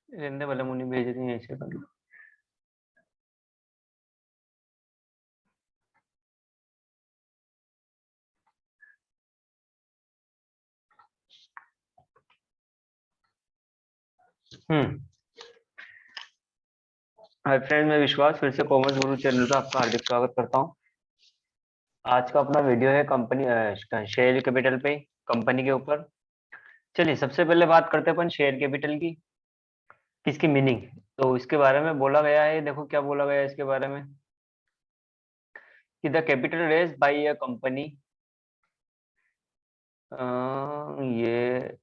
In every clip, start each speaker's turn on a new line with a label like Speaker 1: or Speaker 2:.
Speaker 1: रहने वाला मुनि भेज रही है ऐसे कर लो। हाय फ्रेंड, मैं विश्वास फिर से कॉमर्स गुरु चैनल पे आपका हार्दिक स्वागत करता हूँ। आज का अपना वीडियो है कंपनी शेयर कैपिटल पे, कंपनी के ऊपर। चलिए सबसे पहले बात करते हैं अपन शेयर कैपिटल की, किसकी मीनिंग। तो इसके बारे में बोला गया है, देखो क्या बोला गया है इसके बारे में कि the capital raise by a company, ये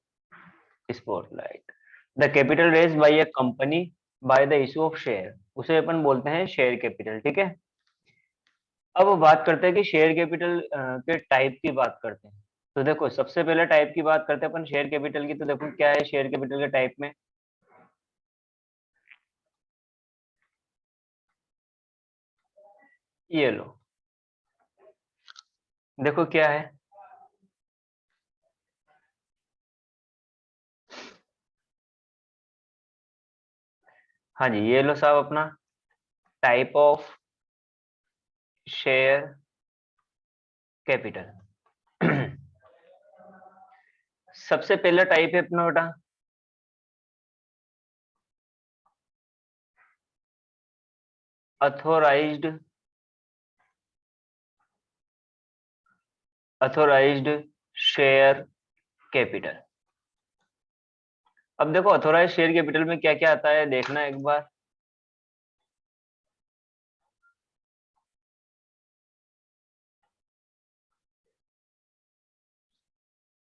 Speaker 1: spotlight, the capital raise by a company by the issue of share, उसे अपन बोलते हैं शेयर कैपिटल। ठीक है। अब बात करते हैं कि शेयर कैपिटल के टाइप की बात करते हैं। तो देखो सबसे पहले टाइप की बात करते हैं अपन शेयर कैपिटल की। तो देखो क्या है शेयर कैपिटल के टाइप में। ये लो, देखो क्या है। हाँ जी, ये लो साहब अपना टाइप ऑफ शेयर कैपिटल। सबसे पहला टाइप है अपना बेटा अथोराइज्ड अथोराइज्ड शेयर कैपिटल। अब देखो अथोराइज्ड शेयर कैपिटल में क्या क्या आता है देखना एक बार।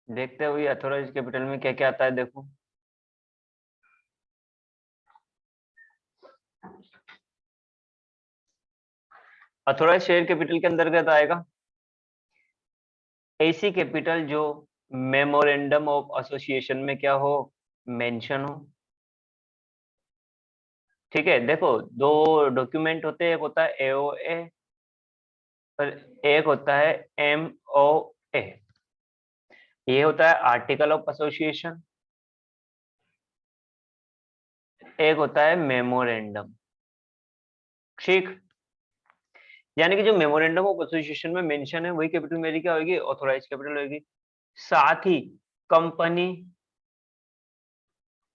Speaker 1: देखते हुए अथोराइज्ड कैपिटल में क्या क्या आता है देखो। अथोराइज्ड शेयर कैपिटल के अंतर्गत आएगा ऐसी कैपिटल जो मेमोरेंडम ऑफ एसोसिएशन में क्या हो, मेंशन हो। ठीक है। देखो दो डॉक्यूमेंट होते हैं, एक होता है एओए और एक होता है एमओए। ये होता है आर्टिकल ऑफ एसोसिएशन, एक होता है मेमोरेंडम। ठीक। यानी कि जो मेमोरेंडम ऑफ एसोसिएशन में मेंशन है वही कैपिटल मेरी क्या होगी, ऑथोराइज कैपिटल होगी। साथ ही कंपनी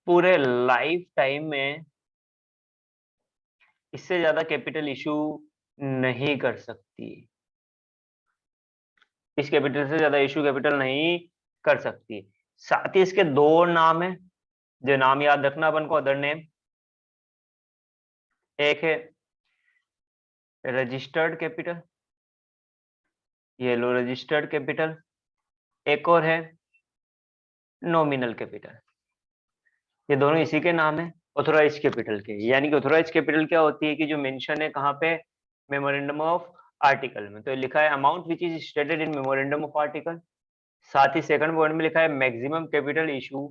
Speaker 1: पूरे लाइफ टाइम में इससे ज्यादा कैपिटल इशू नहीं कर सकती, इस कैपिटल से ज्यादा इशू कैपिटल नहीं कर सकती। साथ ही इसके दो नाम है, जो नाम याद रखना अपन को, अदर नेम। एक है रजिस्टर्ड कैपिटल, ये लो रजिस्टर्ड कैपिटल। एक और है नॉमिनल कैपिटल। ये दोनों इसी के नाम है, ऑथोराइज कैपिटल के। यानी कि ऑथोराइज कैपिटल क्या होती है कि जो मेंशन है कहाँ पे, मेमोरेंडम ऑफ आर्टिकल में। तो लिखा है amount which is stated in memorandum of article. साथ ही सेकंड पॉइंट में लिखा है maximum capital issue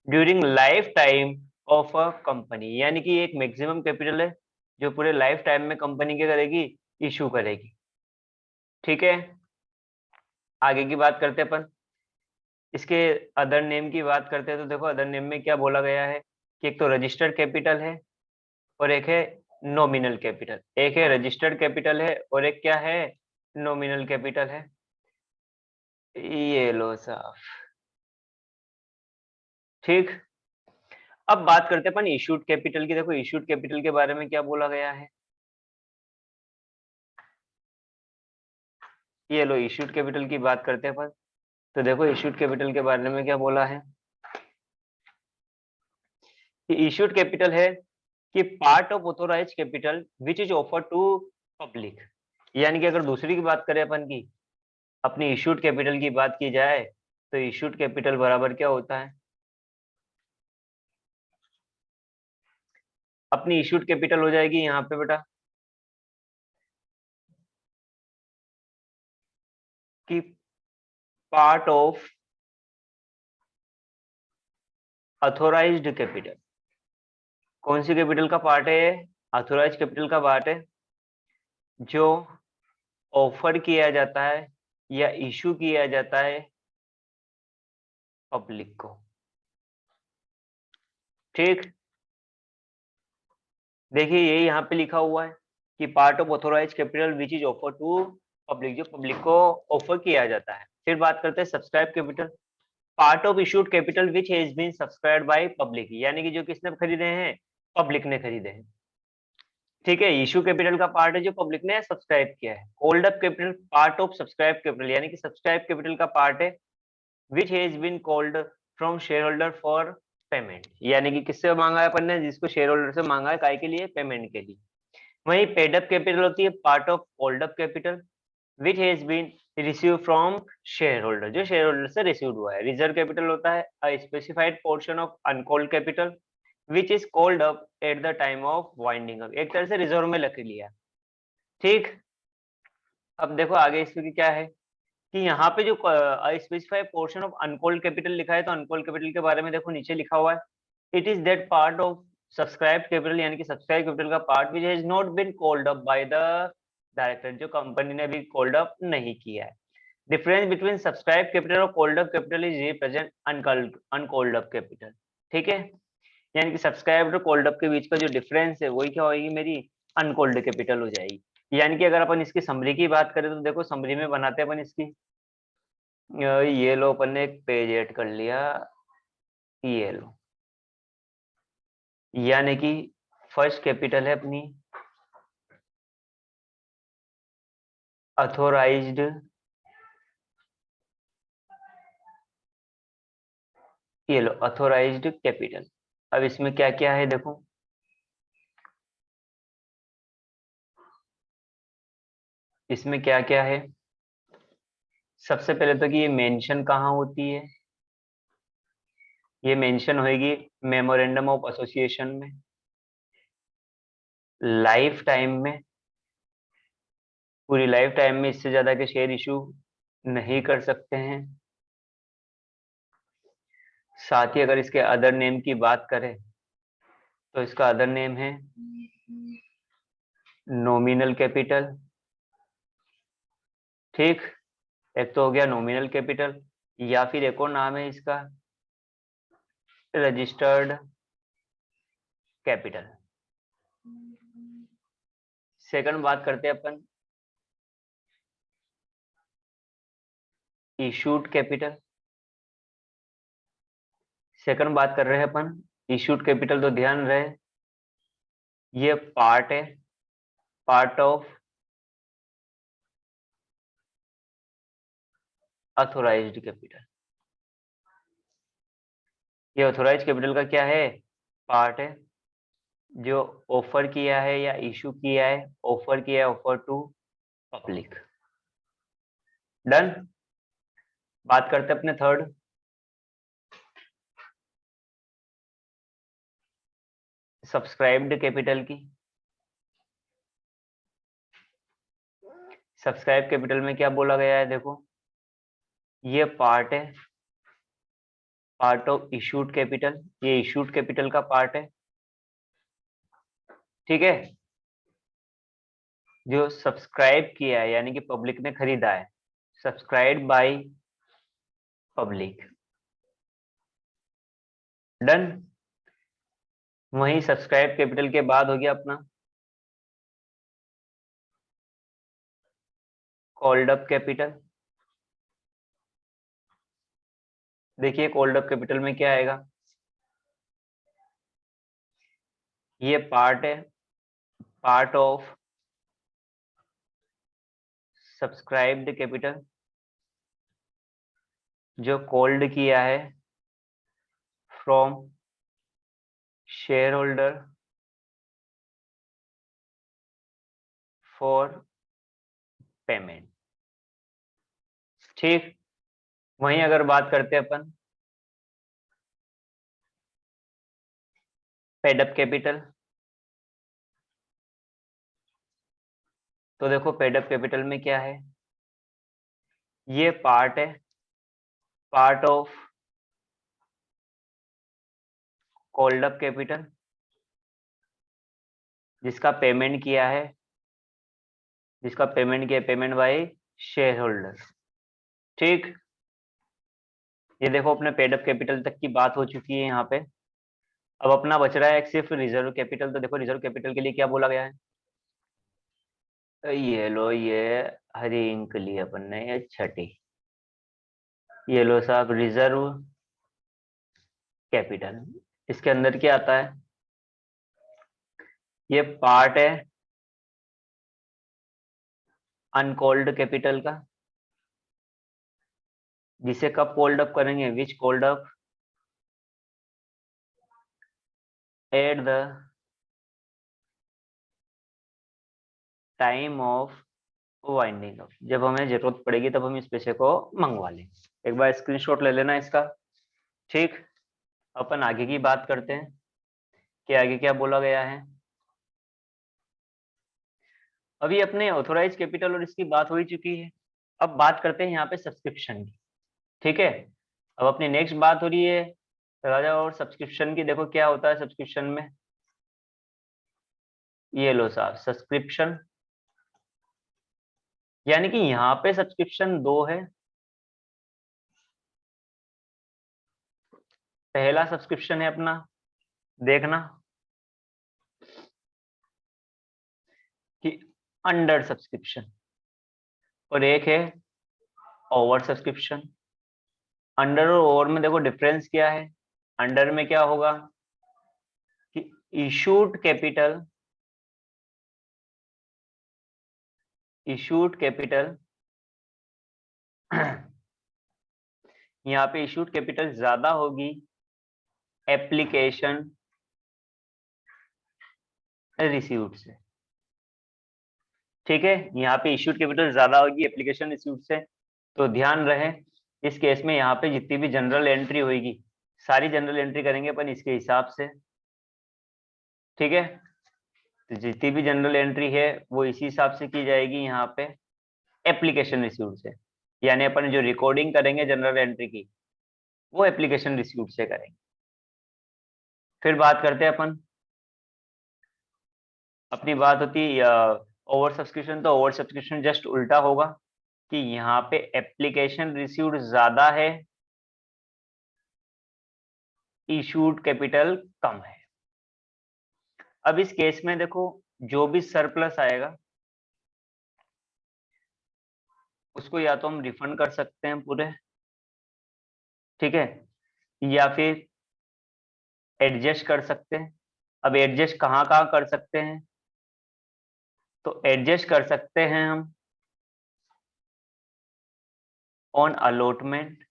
Speaker 1: during life time of a company. यानी कि एक मैक्सिमम कैपिटल है जो पूरे लाइफ टाइम में कंपनी क्या करेगी, इशू करेगी। ठीक है। आगे की बात करते हैं अपन, इसके अदर नेम की बात करते हैं। तो देखो अदर नेम में क्या बोला गया है कि एक तो रजिस्टर्ड कैपिटल है और एक है नॉमिनल कैपिटल। एक है रजिस्टर्ड कैपिटल है और एक क्या है, नॉमिनल कैपिटल है। ये लो साहब। ठीक। अब बात करते हैं अपन इशूड कैपिटल की। देखो इशूड कैपिटल के बारे में क्या बोला गया है। ये लो इशूड कैपिटल की बात करते हैं अपन। तो देखो इशूड कैपिटल के बारे में क्या बोला है कि इशूड कैपिटल है कि part of authorise capital which is offer to public. यानी कि अगर दूसरी की बात करें अपन की, अपनी इशूड कैपिटल की बात की जाए, तो इशूड कैपिटल बराबर क्या होता है, अपनी इशूड कैपिटल हो जाएगी यहाँ पे बेटा कि पार्ट ऑफ अथोराइज्ड कैपिटल। कौन सी कैपिटल का पार्ट है, अथोराइज कैपिटल का पार्ट है जो ऑफर किया जाता है या इशू किया जाता है पब्लिक को। ठीक। देखिए ये यहाँ पे लिखा हुआ है कि part of authorise capital which is offer to public, जो पब्लिक को ऑफर किया जाता है। फिर बात करते हैं subscribe capital, part of issued capital which has been subscribed by public, यानी कि जो किसने खरीदे हैं, पब्लिक ने खरीदे हैं। ठीक है, इशू कैपिटल का पार्ट है जो पब्लिक ने सब्सक्राइब किया है। Hold up capital part of subscribe capital, यानी कि सब्सक्राइब कैपिटल का पार्ट है which has been called from share holder for payment, यानी कि किससे मांगा है अपन ने, जिसको शेयर होल्डर से मांगा है, काय के लिए, पेमेंट के लिए। वही पेड अप कैपिटल होती है part of hold up capital which has been receive from share holder, जो शेयर होल्डर से रिसीव हुआ है। रिजर्व कैपिटल होता है a specified portion of uncalled capital which is called up at the time of winding up, एक तरह से reserve में रख लिया। ठीक, अब देखो आगे इसमें क्या है कि यहाँ पे जो specified portion of uncalled capital लिखा है, तो अनकॉल्ड कैपिटल के बारे में देखो नीचे लिखा हुआ है, it is that part of subscribe capital, यानी कि सब्सक्राइब कैपिटल का part which has not been called up by the director, जो कंपनी ने अभी कॉल्ड अप नहीं किया है। डिफरेंस बिटवीन सब्सक्राइब कैपिटल और called up capital is represent uncalled up capital. ठीक है, यानी कि सब्सक्राइब और कॉल्ड अप के बीच का जो डिफरेंस है वही क्या होगी, मेरी अनकॉल्ड कैपिटल हो जाएगी। यानी कि अगर अपन इसकी समरी की बात करें तो देखो समरी में बनाते हैं अपन इसकी, ये लो अपन ने एक पेज ऐड कर लिया, ये लो, यानी कि फर्स्ट कैपिटल है अपनी अथोराइज्ड ये लो अथोराइज्ड कैपिटल। अब इसमें क्या क्या है देखो, इसमें क्या क्या है। सबसे पहले तो कि ये मेंशन कहाँ होती है, ये मेंशन होएगी मेमोरेंडम ऑफ एसोसिएशन में, लाइफ टाइम में, पूरी लाइफ टाइम में इससे ज्यादा के शेयर इशू नहीं कर सकते हैं। साथ ही अगर इसके अदर नेम की बात करें तो इसका अदर नेम है नॉमिनल कैपिटल। ठीक, एक तो हो गया नॉमिनल कैपिटल, या फिर एक और नाम है इसका रजिस्टर्ड कैपिटल। सेकंड बात करते हैं अपन इशूड कैपिटल। सेकंड बात कर रहे हैं अपन इशूड कैपिटल, तो ध्यान रहे ये पार्ट है, पार्ट ऑफ अथोराइज्ड कैपिटल। ये ऑथोराइज्ड कैपिटल का क्या है, पार्ट है, जो ऑफर किया है या इशू किया है, ऑफर किया है, ऑफर टू पब्लिक। डन। बात करते हैं अपने थर्ड सब्सक्राइब्ड कैपिटल की। सब्सक्राइब कैपिटल में क्या बोला गया है देखो, ये पार्ट है, पार्ट ऑफ इशूड कैपिटल, ये इशूड कैपिटल का पार्ट है। ठीक है, जो सब्सक्राइब किया है यानी कि पब्लिक ने खरीदा है, सब्सक्राइब बाय पब्लिक। डन। वहीं सब्सक्राइब कैपिटल के बाद हो गया अपना कॉल्ड अप कैपिटल। देखिए कॉल्ड अप कैपिटल में क्या आएगा, ये पार्ट है, पार्ट ऑफ सब्सक्राइब्ड कैपिटल, जो कॉल्ड किया है from share holder for payment. ठीक, वहीं अगर बात करते हैं अपन पेड अप कैपिटल, तो देखो पेड अप कैपिटल में क्या है, ये पार्ट है, part of called up capital, जिसका पेमेंट किया है, जिसका पेमेंट किया पेमेंट बाय शेयर होल्डर। ठीक, ये देखो अपने पेड अप कैपिटल तक की बात हो चुकी है यहाँ पे। अब अपना बच रहा है एक सिर्फ रिजर्व कैपिटल। तो देखो रिजर्व कैपिटल के लिए क्या बोला गया है, ये लो, ये हरी इंक ली अपन ने, ये छठी, ये लो साहब रिजर्व कैपिटल। इसके अंदर क्या आता है, ये पार्ट है अनकॉल्ड कैपिटल का, जिसे कब कोल्ड अप करेंगे, which called up at the time of winding up. जब हमें जरूरत पड़ेगी तब हम इस पैसे को मंगवा लेंगे। एक बार स्क्रीनशॉट ले लेना इसका। ठीक, अपन आगे की बात करते हैं कि आगे क्या बोला गया है। अभी अपने ऑथोराइज कैपिटल और इसकी बात हो ही चुकी है। अब बात करते हैं यहाँ पे सब्सक्रिप्शन की। ठीक है, अब अपनी नेक्स्ट बात हो रही है राजा और सब्सक्रिप्शन की। देखो क्या होता है सब्सक्रिप्शन में, ये लो साहब सब्सक्रिप्शन, यानी कि यहाँ पे सब्सक्रिप्शन दो है। पहला सब्सक्रिप्शन है अपना, देखना कि अंडर सब्सक्रिप्शन, और एक है ओवर सब्सक्रिप्शन। अंडर और ओवर में देखो डिफरेंस क्या है। अंडर में क्या होगा कि इशूड कैपिटल, इशूड कैपिटल यहाँ पे इशूड कैपिटल ज्यादा होगी एप्लीकेशन रिसीव्ड से। ठीक है, यहाँ पे इशूड कैपिटल ज्यादा होगी एप्लीकेशन रिसीव्ड से। तो ध्यान रहे इस केस में यहाँ पे जितनी भी जनरल एंट्री होगी, सारी जनरल एंट्री करेंगे अपन इसके हिसाब से। ठीक है, तो जितनी भी जनरल एंट्री है वो इसी हिसाब से की जाएगी यहाँ पे एप्लीकेशन रिसीव्ड से। यानी अपन जो रिकॉर्डिंग करेंगे जनरल एंट्री की, वो एप्लीकेशन रिसीव्ड से करेंगे। फिर बात करते हैं अपन, अपनी बात होती है ओवर सब्सक्रिप्शन। तो ओवर सब्सक्रिप्शन जस्ट उल्टा होगा कि यहाँ पे एप्लीकेशन रिसीव्ड ज्यादा है, इशूड कैपिटल कम है। अब इस केस में देखो जो भी सरप्लस आएगा उसको या तो हम रिफंड कर सकते हैं पूरे, ठीक है, या फिर एडजस्ट कर सकते हैं। अब एडजस्ट कहाँ कहाँ कर सकते हैं, तो एडजस्ट कर सकते हैं हम ऑन अलॉटमेंट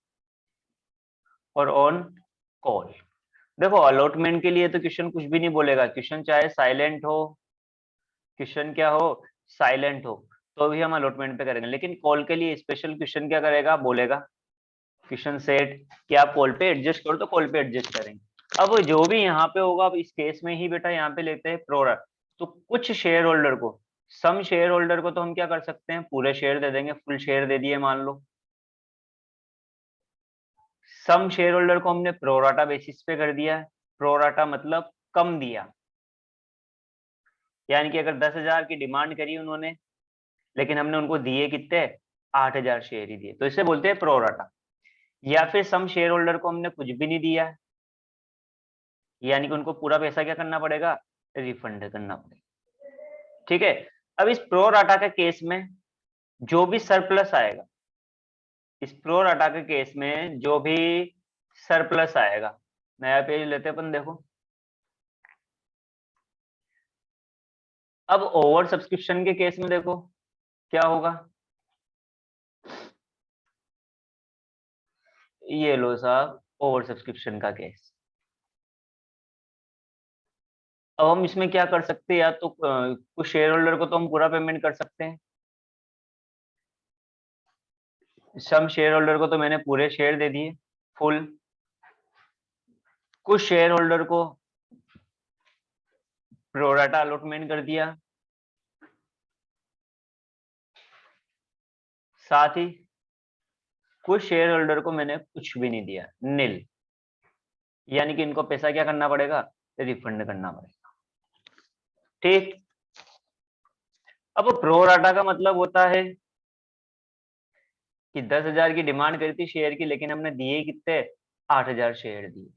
Speaker 1: और ऑन कॉल। देखो अलॉटमेंट के लिए तो क्वेश्चन कुछ भी नहीं बोलेगा, क्वेश्चन चाहे साइलेंट हो, क्वेश्चन क्या हो, साइलेंट हो, तो भी हम अलॉटमेंट पे करेंगे। लेकिन कॉल के लिए स्पेशल क्वेश्चन क्या करेगा, बोलेगा क्वेश्चन सेट कि आप कॉल पे एडजस्ट करो, तो कॉल पे एडजस्ट करेंगे। अब जो भी यहाँ पे होगा, अब इस केस में ही बेटा यहाँ पे लेते हैं प्रोरैट। तो कुछ शेयर होल्डर को, सम शेयर होल्डर को तो हम क्या कर सकते हैं, पूरे शेयर दे देंगे, फुल शेयर दे दिए मान लो। सम शेयर होल्डर को हमने प्रोराटा बेसिस पे कर दिया। प्रोराटा मतलब कम दिया, यानी कि अगर 10,000 की डिमांड करी उन्होंने, लेकिन हमने उनको दिए कितने, 8,000 शेयर ही दिए, तो इसे बोलते हैं प्रोराटा। या फिर सम शेयर होल्डर को हमने कुछ भी नहीं दिया, यानी कि उनको पूरा पैसा क्या करना पड़ेगा, रिफंड करना पड़ेगा। ठीक है, अब इस प्रोराटा के केस में जो भी सरप्लस आएगा, इस प्रोराटा के केस में जो भी सरप्लस आएगा, नया पेज लेते अपन, देखो अब ओवर सब्सक्रिप्शन के केस में देखो क्या होगा, ये लो साहब ओवर सब्सक्रिप्शन का केस। अब हम इसमें क्या कर सकते हैं, या तो कुछ शेयर होल्डर को तो हम पूरा पेमेंट कर सकते हैं। सम शेयर होल्डर को तो मैंने पूरे शेयर दे दिए फुल, कुछ शेयर होल्डर को प्रोराटा अलॉटमेंट कर दिया, साथ ही कुछ शेयर होल्डर को मैंने कुछ भी नहीं दिया, नील, यानी कि इनको पैसा क्या करना पड़ेगा, रिफंड करना पड़ेगा। ठीक, अब प्रोराटा का मतलब होता है कि 10,000 की डिमांड करी थी शेयर की, लेकिन हमने दिए कितने, 8,000 शेयर दिए।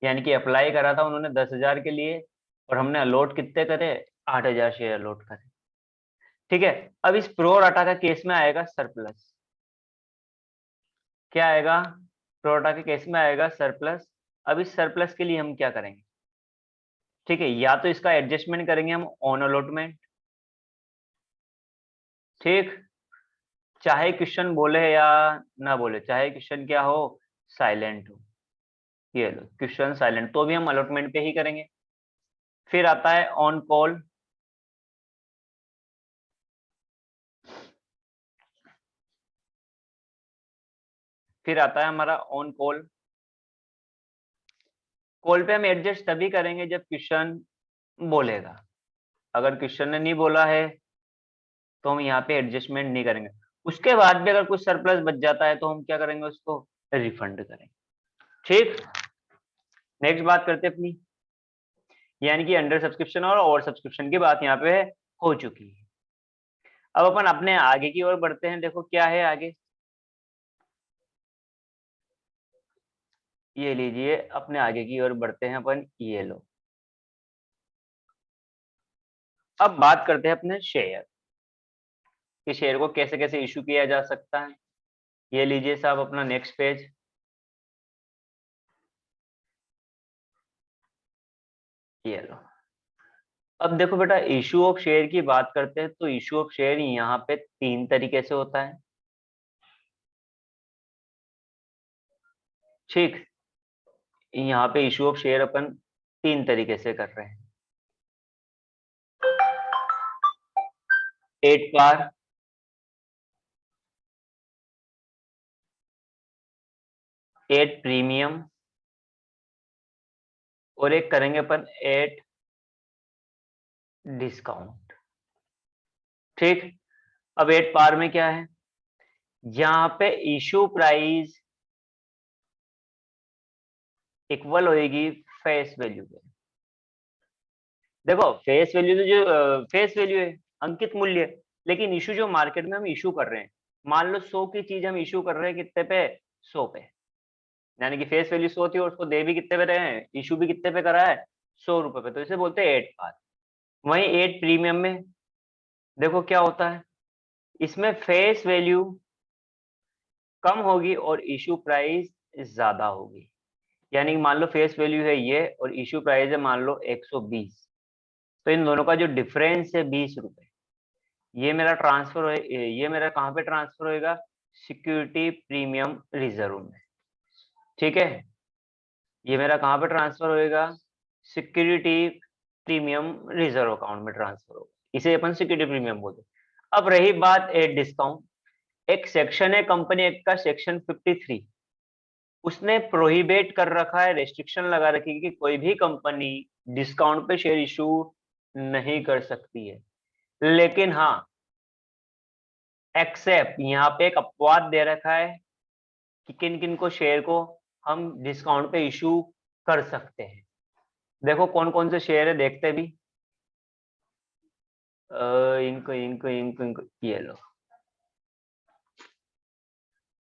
Speaker 1: यानी कि अप्लाई करा था उन्होंने 10,000 के लिए और हमने अलॉट कितने करे, 8,000 शेयर अलॉट करे। ठीक है, अब इस प्रो राटा का केस में आएगा सरप्लस। क्या आएगा, प्रो राटा के केस में आएगा सरप्लस। अब इस सरप्लस के लिए हम क्या करेंगे, ठीक है, या तो इसका एडजस्टमेंट करेंगे हम ऑन अलॉटमेंट, ठीक, चाहे क्वेश्चन बोले या ना बोले, चाहे क्वेश्चन क्या हो, साइलेंट हो, ये लो क्वेश्चन साइलेंट, तो भी हम अलॉटमेंट पे ही करेंगे। फिर आता है ऑन कॉल, फिर आता है हमारा ऑन कॉल। कॉल पे हम एडजस्ट तभी करेंगे जब क्वेश्चन बोलेगा। अगर क्वेश्चन ने नहीं बोला है तो हम यहाँ पे एडजस्टमेंट नहीं करेंगे। उसके बाद भी अगर कुछ सरप्लस बच जाता है तो हम क्या करेंगे, उसको रिफंड करेंगे। ठीक, नेक्स्ट बात करते हैं अपनी, यानी कि अंडर सब्सक्रिप्शन और ओवर सब्सक्रिप्शन की बात यहाँ पे हो चुकी है। अब अपन अपने आगे की ओर बढ़ते हैं। देखो क्या है आगे, ये लीजिए, अपने आगे की ओर बढ़ते हैं अपन, ये लो। अब बात करते हैं अपने शेयर, कि शेयर को कैसे कैसे इशू किया जा सकता है। ये लीजिए साहब अपना नेक्स्ट पेज, ये लो। अब देखो बेटा, इशू ऑफ शेयर की बात करते हैं तो इशू ऑफ शेयर यहाँ पे 3 तरीके से होता है। ठीक, यहाँ पे इशू ऑफ शेयर अपन 3 तरीके से कर रहे हैं। 8 पार, 8 प्रीमियम, और एक करेंगे अपन 8 डिस्काउंट। ठीक, अब 8 पार में क्या है, यहाँ पे इशू प्राइस इक्वल होएगी फेस वैल्यू के। देखो फेस वैल्यू तो जो फेस वैल्यू है, अंकित मूल्य, लेकिन इशू जो मार्केट में हम इशू कर रहे हैं, मान लो 100 की चीज हम इशू कर रहे हैं कितने पे, 100 पे, यानी कि फेस वैल्यू 100 थी और उसको दे भी कितने पे रहे हैं, इशू भी कितने पे करा है, 100 रुपए पे, तो इसे बोलते हैं 8 पार। वहीं 8 प्रीमियम में देखो क्या होता है, इसमें फेस वैल्यू कम होगी और इशू प्राइस ज्यादा होगी। यानी कि मान लो फेस वैल्यू है ये और इशू प्राइस है मान लो 120, तो इन दोनों का जो डिफरेंस है 20 रुपए, ये मेरा ट्रांसफर हो, ये मेरा कहाँ पे ट्रांसफर होएगा, सिक्योरिटी प्रीमियम रिजर्व में। ठीक है, ये मेरा कहाँ पे ट्रांसफर होएगा, सिक्योरिटी प्रीमियम रिजर्व अकाउंट में ट्रांसफर होगा, इसे अपन सिक्योरिटी प्रीमियम बोलते हैं। अब रही बात डिस्काउंट, एक सेक्शन है कंपनी एक्ट का सेक्शन 53, उसने प्रोहिबिट कर रखा है, रेस्ट्रिक्शन लगा रखी है कि कोई भी कंपनी डिस्काउंट पे शेयर इशू नहीं कर सकती है। लेकिन हाँ, एक्सेप्ट यहाँ पे एक अपवाद दे रखा है कि किन किन को शेयर को हम डिस्काउंट पे इशू कर सकते हैं। देखो कौन कौन से शेयर है देखते भी, इनको इनको इनको इनको, ये लो।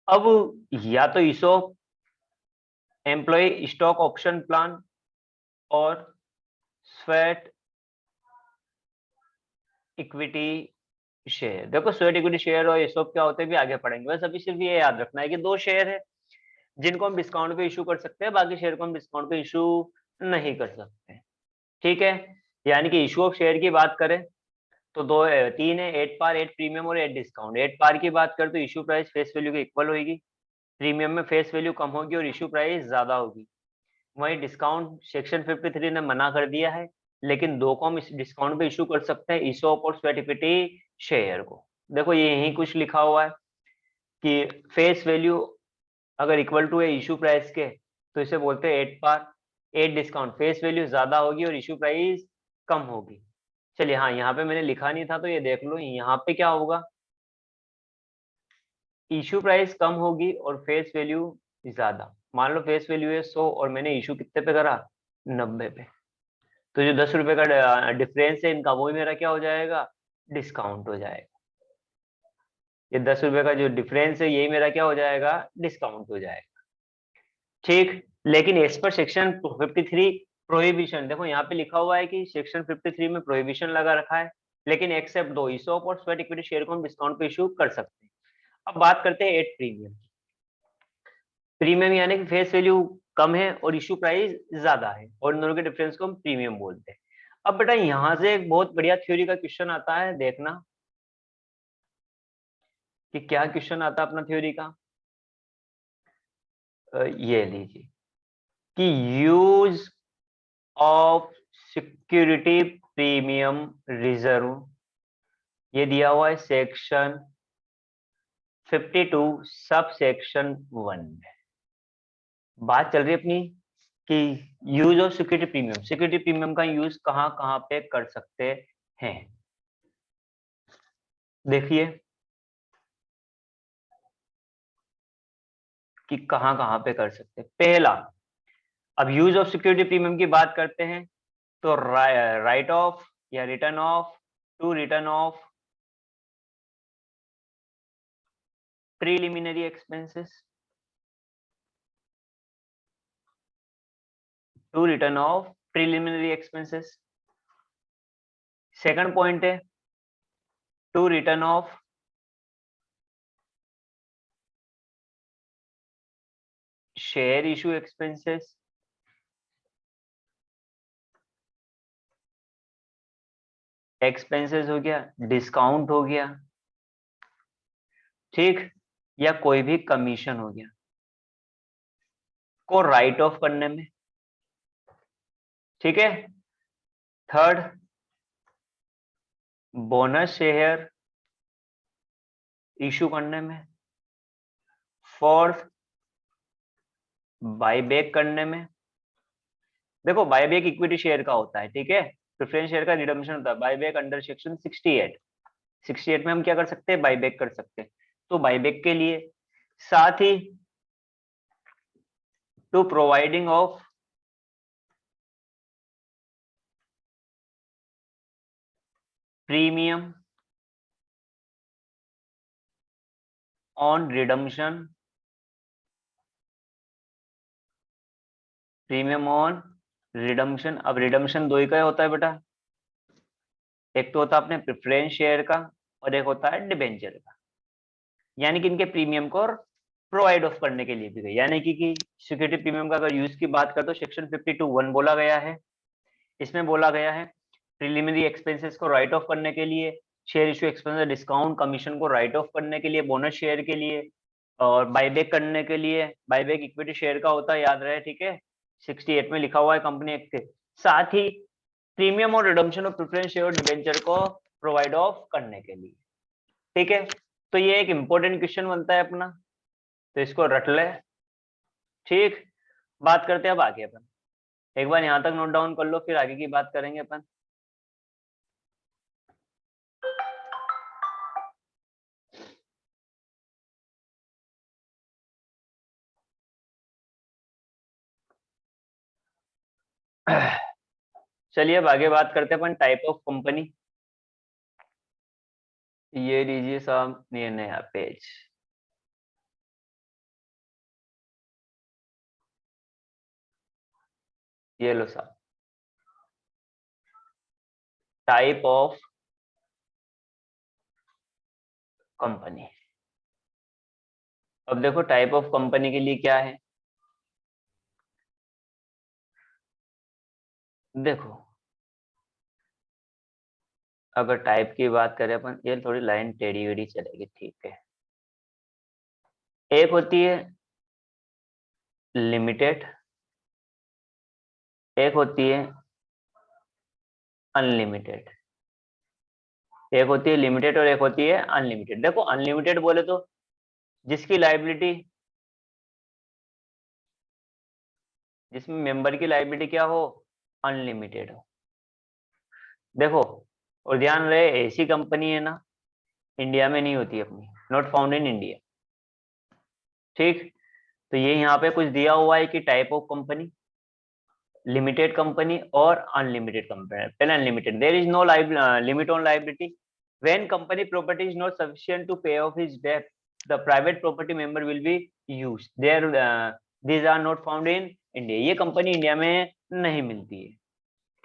Speaker 1: अब या तो ईसोप, एम्प्लॉय स्टॉक ऑप्शन प्लान, और स्वेट इक्विटी शेयर। देखो स्वेट इक्विटी शेयर और ईसोप क्या होते हैं भी आगे पढ़ेंगे, बस अभी सिर्फ ये याद रखना है कि 2 शेयर है जिनको हम डिस्काउंट पे इशू कर सकते हैं, बाकी शेयर को हम डिस्काउंट पे इशू नहीं कर सकते। ठीक है, यानी कि इशू ऑफ शेयर की बात करें तो 3 है, 8 पार, 8 प्रीमियम और 8 डिस्काउंट। 8 पार की बात करें तो इशू प्राइस फेस वैल्यू के इक्वल होगी, प्रीमियम में फेस वैल्यू कम होगी और इशू प्राइस ज्यादा होगी। वहीं डिस्काउंट सेक्शन 53 ने मना कर दिया है, लेकिन 2 को हम इस डिस्काउंट पे इशू कर सकते हैं, ईसोप और स्वेट इक्विटी शेयर को। देखो ये यही कुछ लिखा हुआ है कि फेस वैल्यू अगर इक्वल टू है इशू प्राइस के तो इसे बोलते हैं 8 पार, 8 डिस्काउंट, फेस वैल्यू ज्यादा होगी और इशू प्राइस कम होगी। चलिए हाँ, यहाँ पे मैंने लिखा नहीं था तो ये देख लो, यहाँ पे क्या होगा, इशू प्राइस कम होगी और फेस वैल्यू ज्यादा। मान लो फेस वैल्यू है 100 और मैंने इशू कितने पे करा, 90 पे, तो जो 10 रुपए का डिफरेंस है इनका, वही मेरा क्या हो जाएगा, डिस्काउंट हो जाएगा। ये 10 रुपए का जो डिफरेंस है यही मेरा क्या हो जाएगा, डिस्काउंट हो जाएगा। ठीक, लेकिन एज पर सेक्शन 53 प्रोहिबिशन, देखो यहाँ पे लिखा हुआ है कि सेक्शन 53 में प्रोहिबिशन लगा रखा है, लेकिन एक्सेप्ट दो ईसॉप और स्वेट इक्विटी शेयर को हम डिस्काउंट पे इशू कर सकते हैं। अब बात करते हैं एट प्रीमियम। प्रीमियम यानी कि फेस वैल्यू कम है और इशू प्राइस ज्यादा है, और इन दोनों के डिफरेंस को हम प्रीमियम बोलते हैं। अब बेटा यहाँ से एक बहुत बढ़िया थ्योरी का क्वेश्चन आता है, देखना कि क्या क्वेश्चन आता है अपना थ्योरी का। ये लीजिए कि use of security premium reserve, ये दिया हुआ है सेक्शन 52 सब सेक्शन 1 में। बात चल रही है अपनी कि use of security premium, security premium का यूज कहां कहां पे कर सकते हैं। देखिए कि कहां कहां पे कर सकते हैं। पहला, अब यूज ऑफ सिक्योरिटी प्रीमियम की बात करते हैं तो राइट ऑफ या written off to written off preliminary expenses, to written off preliminary expenses. Second point है to written off share issue expenses. Expenses हो गया, डिस्काउंट हो गया, ठीक, या कोई भी कमीशन हो गया, को राइट ऑफ करने में, ठीक है। थर्ड, बोनस शेयर इशू करने में। फोर्थ, बायबैक करने में। देखो बायबैक इक्विटी शेयर का होता है, ठीक है, प्रेफरेंस शेयर का रिडम्पशन होता है। बायबैक अंडर सेक्शन 68 में हम क्या कर सकते हैं, बायबैक कर सकते हैं। तो बायबैक के लिए, साथ ही to providing of premium on redemption, premium on redemption. अब रिडम्पशन दो ही का होता है बेटा, एक तो होता है अपने प्रेफरेंस शेयर का और एक होता है डिबेंचर का, यानी कि इनके प्रीमियम को प्रोवाइड ऑफ करने के लिए भी गई, यानी कि सिक्योरिटी प्रीमियम का अगर यूज की बात करें तो सेक्शन 52(1) बोला गया है। इसमें बोला गया है प्रीलिमिनरी एक्सपेंसेस को राइट ऑफ करने के लिए, share issue expenses discount commission को राइट ऑफ करने के लिए, बोनस शेयर के लिए, और बायबैक करने के लिए। बायबैक इक्विटी शेयर का होता है, याद रहे, ठीक है, 68 में लिखा हुआ है कंपनी एक्ट के। साथ ही प्रीमियम और रिडम्पशन ऑफ प्रेफरेंस शेयर और डिबेंचर को प्रोवाइड ऑफ करने के लिए, ठीक है। तो ये एक इंपॉर्टेंट क्वेश्चन बनता है अपना, तो इसको रट ले, ठीक। बात करते हैं अब आगे अपन, एक बार यहाँ तक नोट डाउन कर लो, फिर आगे की बात करेंगे अपन। चलिए अब आगे बात करते हैं अपन टाइप ऑफ कंपनी। ये लीजिए साहब, ये नया पेज, ये लो साहब, टाइप ऑफ कंपनी। अब देखो टाइप ऑफ कंपनी के लिए क्या है, देखो अगर टाइप की बात करें अपन, ये थोड़ी लाइन टेढ़ी वेढ़ी चलेगी, ठीक है। एक होती है लिमिटेड, एक होती है अनलिमिटेड। एक होती है लिमिटेड और एक होती है अनलिमिटेड। देखो अनलिमिटेड बोले तो जिसकी लाइबिलिटी, जिसमें मेंबर की लाइबिलिटी क्या हो, अनलिमिटेड हो। देखो और ध्यान रहे, ऐसी कंपनी है ना, इंडिया में नहीं होती अपनी, नॉट फाउंड इन इंडिया, ठीक। तो ये यहाँ पे कुछ दिया हुआ है कि type of company, limited company और अनलिमिटेड कंपनी। पहले unlimited, there is no limit on liability when company property is not sufficient to pay off his debt, the private property member will be used there these are not found in India, ये company India में नहीं मिलती है।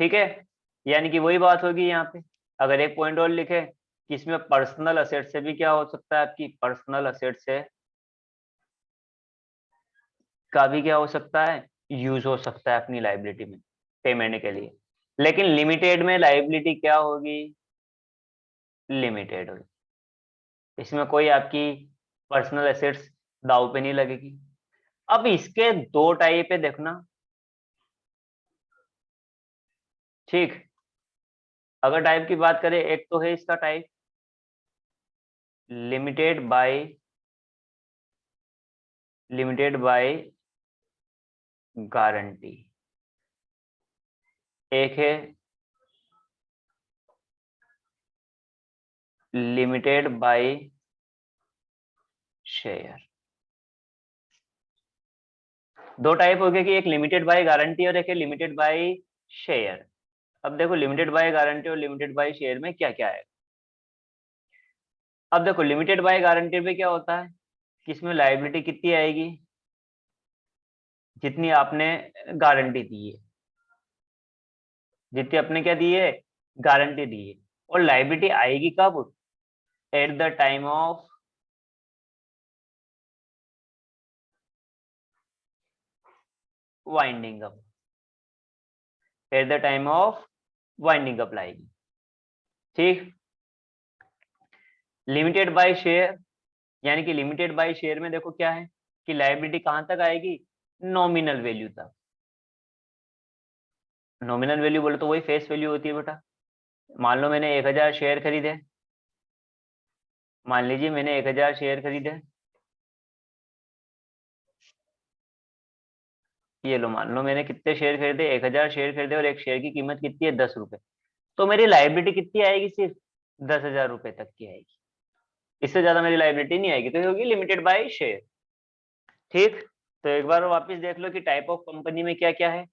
Speaker 1: ठीक है, यानी कि वही बात होगी यहाँ पे। अगर एक पॉइंट और लिखे कि इसमें पर्सनल असेट से भी क्या हो सकता है, आपकी पर्सनल असेट से का भी क्या हो सकता है, यूज हो सकता है अपनी लाइबिलिटी में पेमेंट के लिए। लेकिन लिमिटेड में लाइबिलिटी क्या होगी, लिमिटेड होगी, इसमें कोई आपकी पर्सनल एसेट्स दाव पे नहीं लगेगी। अब इसके दो टाइप है देखना, ठीक। अगर टाइप की बात करें, एक तो है इसका टाइप लिमिटेड बाय गारंटी, एक है लिमिटेड बाय शेयर। दो टाइप हो गया कि एक लिमिटेड बाय गारंटी और एक है लिमिटेड बाय शेयर। अब देखो लिमिटेड बाय गारंटी और लिमिटेड बाय शेयर में क्या क्या है। अब देखो लिमिटेड बाय गारंटी में क्या होता है कि इसमें लायबिलिटी कितनी आएगी, जितनी आपने गारंटी दी है, जितनी आपने क्या दी है, गारंटी दी है। और लायबिलिटी आएगी कब, eight the time of winding up, at the time of winding up लाएगी, ठीक। लिमिटेड बाय शेयर, यानी कि लिमिटेड बाय शेयर में देखो क्या है कि लायबिलिटी कहां तक आएगी, नॉमिनल वैल्यू तक। नॉमिनल वैल्यू बोले तो वही फेस वैल्यू होती है बेटा। मान लो मैंने 1000 शेयर खरीदे, मान लीजिए मैंने 1000 शेयर खरीदे, ये लो मान लो मैंने कितने शेयर खरीदे, 1000 शेयर खरीदे और एक शेयर की कीमत कितनी है, 10 रुपए। तो मेरी लायबिलिटी कितनी आएगी, सिर्फ 10,000 रुपए तक की आएगी, इससे ज्यादा मेरी लायबिलिटी नहीं आएगी, तो ये होगी लिमिटेड बाय शेयर, ठीक। तो एक बार वापस देख लो कि टाइप ऑफ कंपनी में क्या क्या है।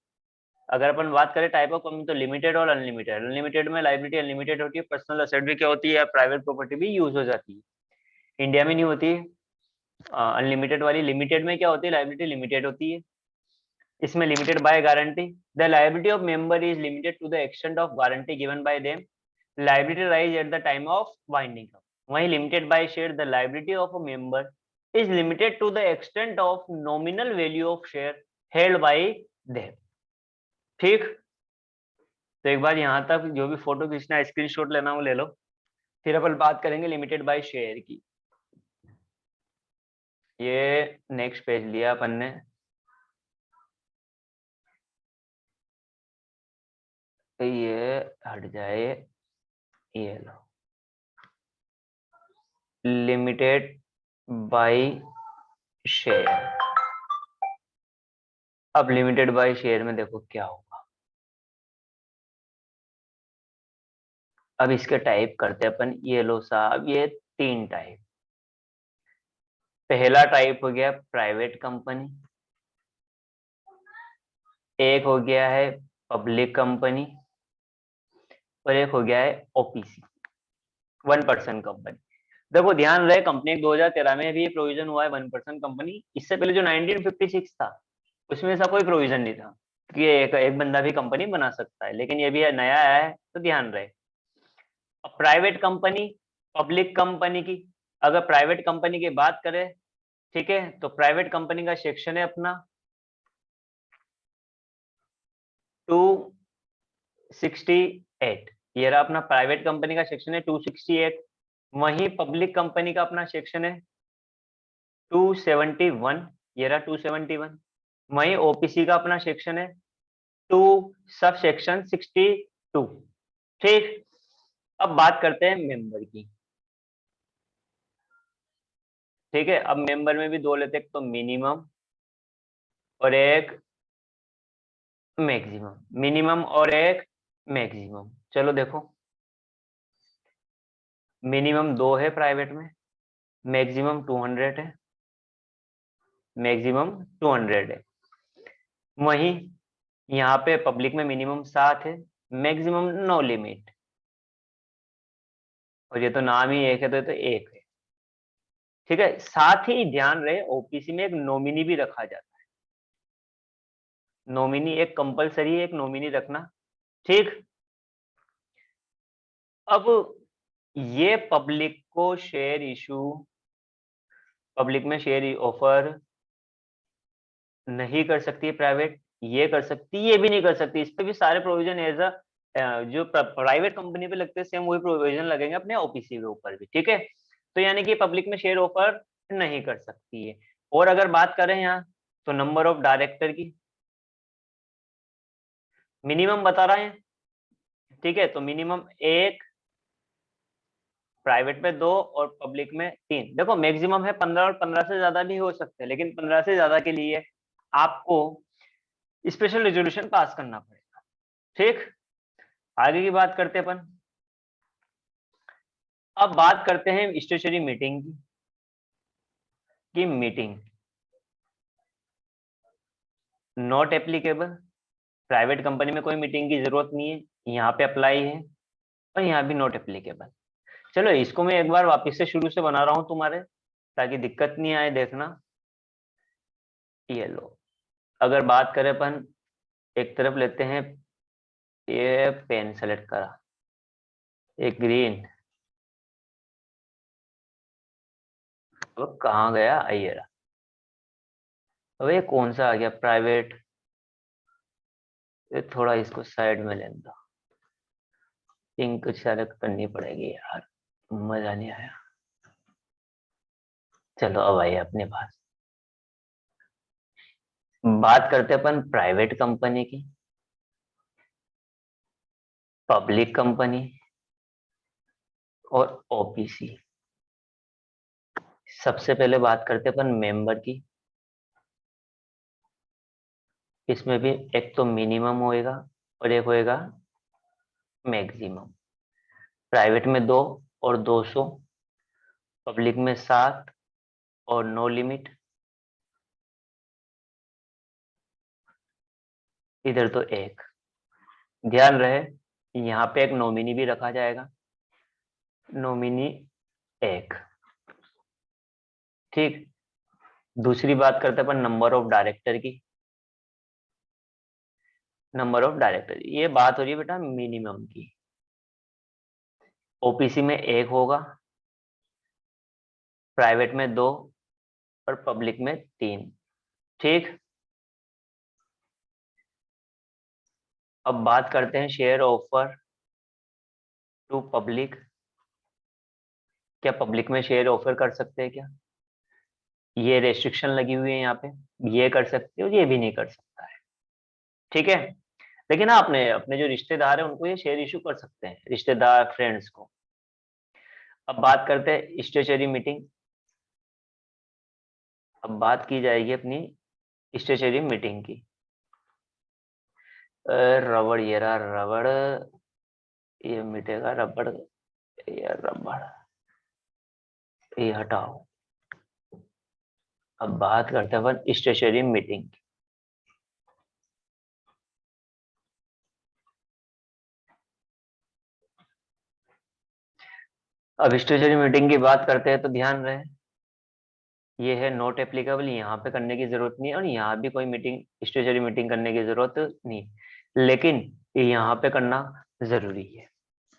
Speaker 1: अगर अपन बात करें टाइप ऑफ कंपनी, तो लिमिटेड और अनलिमिटेड। अनलिमिटेड में लायबिलिटी अनलिमिटेड होती है, पर्सनल असेट भी क्या होती है, प्राइवेट प्रॉपर्टी भी यूज हो जाती है। इंडिया में नहीं होती अनलिमिटेड वाली। लिमिटेड में क्या होती है, लायबिलिटी लिमिटेड होती है। इसमें limited by guarantee, the liability of member is limited to the extent of guarantee given by them, liability rise at the time of winding up. वहीं limited by share, the liability of a member is limited to the extent of nominal value of share held by them, ठीक। तो एक बार यहाँ तक जो भी photo खींचना है, स्क्रीनशॉट लेना वो ले लो। फिर अपन बात करेंगे लिमिटेड बाय शेयर की। ये नेक्स्ट पेज लिया अपन ने, तो ये हट जाए, ये लो लिमिटेड बाय शेयर। अब लिमिटेड बाय शेयर में देखो क्या होगा। अब इसके टाइप करते हैं अपन, ये लो साहब, ये 3 टाइप। पहला टाइप हो गया प्राइवेट कंपनी, एक हो गया है पब्लिक कंपनी, और एक हो गया है ओपीसी, 1% कंपनी। देखो ध्यान रहे, कंपनी 2013 में भी प्रोविजन हुआ है 1% कंपनी। इससे पहले जो 1956 था उसमें ऐसा कोई प्रोविजन नहीं था कि एक बंदा भी कंपनी बना सकता है, लेकिन ये भी नया आया है, तो ध्यान रहे। अब प्राइवेट कंपनी, पब्लिक कंपनी की, अगर प्राइवेट कंपनी की बात करें, ठीक है, तो प्राइवेट कंपनी का सेक्शन है अपना 268, ये रहा अपना प्राइवेट कंपनी का सेक्शन है 268। वहीं पब्लिक कंपनी का अपना सेक्शन है 271, ये रहा 271। वहीं ओपीसी का अपना सेक्शन है 2 सब सेक्शन 62, ठीक। अब बात करते हैं मेंबर की, ठीक है। अब मेंबर में भी दो लेते हैं, एक तो मिनिमम और एक मैक्सिमम, मिनिमम और एक मैक्सिमम। चलो देखो, मिनिमम 2 है प्राइवेट में, मैक्सिमम 200 है, मैक्सिमम 200 है। वहीं यहाँ पे पब्लिक में मिनिमम 7 है, मैक्सिमम नो लिमिट, और ये तो नाम ही एक है, तो ये तो एक है, ठीक है। साथ ही ध्यान रहे ओपीसी में एक नॉमिनी भी रखा जाता है, नॉमिनी एक कंपलसरी है, एक नॉमिनी रखना, ठीक। अब ये पब्लिक को शेयर इशू, पब्लिक में शेयर ऑफर नहीं कर सकती है प्राइवेट, ये कर सकती, ये भी नहीं कर सकती। इस पे भी सारे प्रोविजन एज अ जो प्राइवेट कंपनी पे लगते हैं सेम वही प्रोविजन लगेंगे अपने ओपीसी के ऊपर भी, ठीक है। तो यानी कि पब्लिक में शेयर ऑफर नहीं कर सकती है। और अगर बात करें यहाँ तो नंबर ऑफ डायरेक्टर की मिनिमम बता रहा है, ठीक है। तो मिनिमम एक, प्राइवेट में 2 और पब्लिक में 3। देखो मैक्सिमम है 15 और 15 से ज्यादा भी हो सकते हैं, लेकिन 15 से ज्यादा के लिए आपको स्पेशल रेजोल्यूशन पास करना पड़ेगा, ठीक। आगे की बात करते हैं अपन। अब बात करते हैं स्टेशनरी मीटिंग की meeting not applicable. Private company में कोई मीटिंग की जरूरत नहीं है, यहाँ पे अप्लाई है, और यहाँ भी नॉट एप्लीकेबल। चलो इसको मैं एक बार वापस से शुरू से बना रहा हूँ तुम्हारे, ताकि दिक्कत नहीं आए, देखना। ये लो, अगर बात करें अपन, एक तरफ लेते हैं, ये पेन सेलेक्ट करा, एक ग्रीन, वो कहाँ गया, ये रहा। अब ये कौन सा आ गया, प्राइवेट। ये थोड़ा इसको साइड में लेने दो, पिंक सेलेक्ट करनी पड़ेगी यार, मजा नहीं आया। चलो अब आइए अपने पास, बात करते अपन प्राइवेट कंपनी की, पब्लिक कंपनी और ओपीसी। सबसे पहले बात करते अपन मेंबर की। इसमें भी एक तो मिनिमम होएगा और एक होएगा मैक्सिमम। प्राइवेट में 2 और 200, पब्लिक में 7 और नो लिमिट। इधर तो एक, ध्यान रहे यहाँ पे एक नॉमिनी भी रखा जाएगा, नॉमिनी एक, ठीक। दूसरी बात करते हैं अपन नंबर ऑफ डायरेक्टर की। नंबर ऑफ डायरेक्टर, ये बात हो रही है बेटा मिनिमम की। ओपीसी में 1 होगा, प्राइवेट में 2 और पब्लिक में 3, ठीक। अब बात करते हैं शेयर ऑफर टू पब्लिक। क्या पब्लिक में शेयर ऑफर कर सकते हैं क्या? ये रेस्ट्रिक्शन लगी हुई है यहाँ पे, ये कर सकते हो, ये भी नहीं कर सकता है, ठीक है। लेकिन हाँ, अपने अपने जो रिश्तेदार है उनको ये शेयर इशू कर सकते हैं, रिश्तेदार फ्रेंड्स को। अब बात करते हैं स्टेशनरी मीटिंग। अब बात की जाएगी अपनी स्टेशनरी मीटिंग की। रबड़, ये रहा रबड़, ये मिटेगा रबड़, ये रबड़, ये हटाओ। अब बात करते हैं अपन स्टेशनरी मीटिंग की। अब स्टेशनरी मीटिंग की बात करते हैं तो ध्यान रहे, ये है नॉट एप्लीकेबल, यहाँ पे करने की जरूरत नहीं है, और यहाँ भी कोई मीटिंग, स्टेशनरी मीटिंग करने की जरूरत नहीं, लेकिन ये यहाँ पे करना जरूरी है।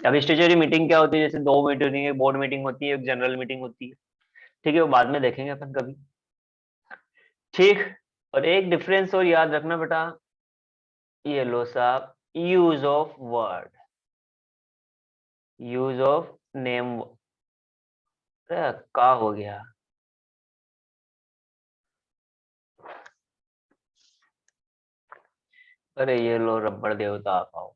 Speaker 1: अब स्टेशनरी मीटिंग क्या होती है, जैसे 2 मीटिंग, एक बोर्ड मीटिंग होती है, एक जनरल मीटिंग होती है, ठीक है, वो बाद में देखेंगे अपन कभी, ठीक। और एक डिफरेंस और याद रखना बेटा, ये लो साहब, use of word, use of name. का हो गया, अरे ये लो रबड़ देवता आप आओ,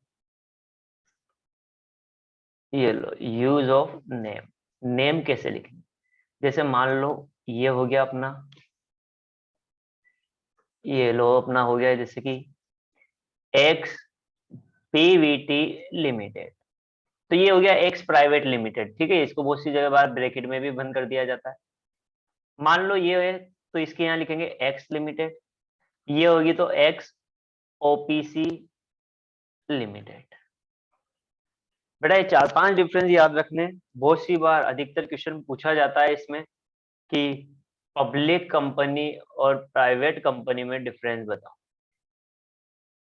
Speaker 1: ये लो यूज ऑफ नेम। नेम कैसे लिखेंगे, जैसे मान लो ये हो गया अपना, ये लो अपना हो गया जैसे कि एक्स पीवीटी लिमिटेड। तो ये हो गया एक्स प्राइवेट लिमिटेड, ठीक है। इसको बहुत सी जगह बार ब्रैकेट में भी बंद कर दिया जाता है। मान लो ये है, तो इसके यहाँ लिखेंगे एक्स लिमिटेड। ये होगी तो एक्स ओपीसी लिमिटेड। बेटा ये 4-5 डिफरेंस याद रखने। बहुत सी बार अधिकतर क्वेश्चन पूछा जाता है इसमें कि पब्लिक कंपनी और प्राइवेट कंपनी में डिफरेंस बताओ।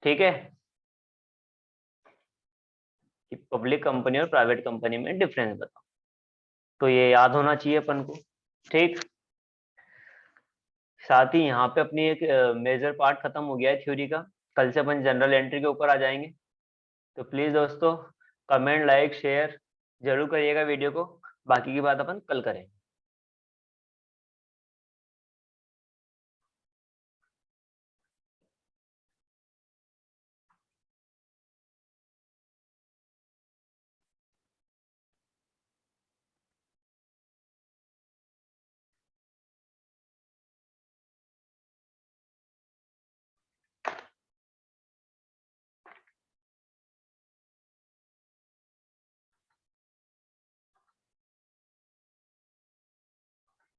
Speaker 1: ठीक है, कि पब्लिक कंपनी और प्राइवेट कंपनी में डिफरेंस बताओ। तो ये याद होना चाहिए अपन को। ठीक, साथ ही यहाँ पे अपनी एक मेजर पार्ट खत्म हो गया है थ्योरी का। कल से अपन जनरल एंट्री के ऊपर आ जाएंगे। तो प्लीज दोस्तों, कमेंट लाइक शेयर जरूर करिएगा वीडियो को। बाकी की बात अपन कल करेंगे।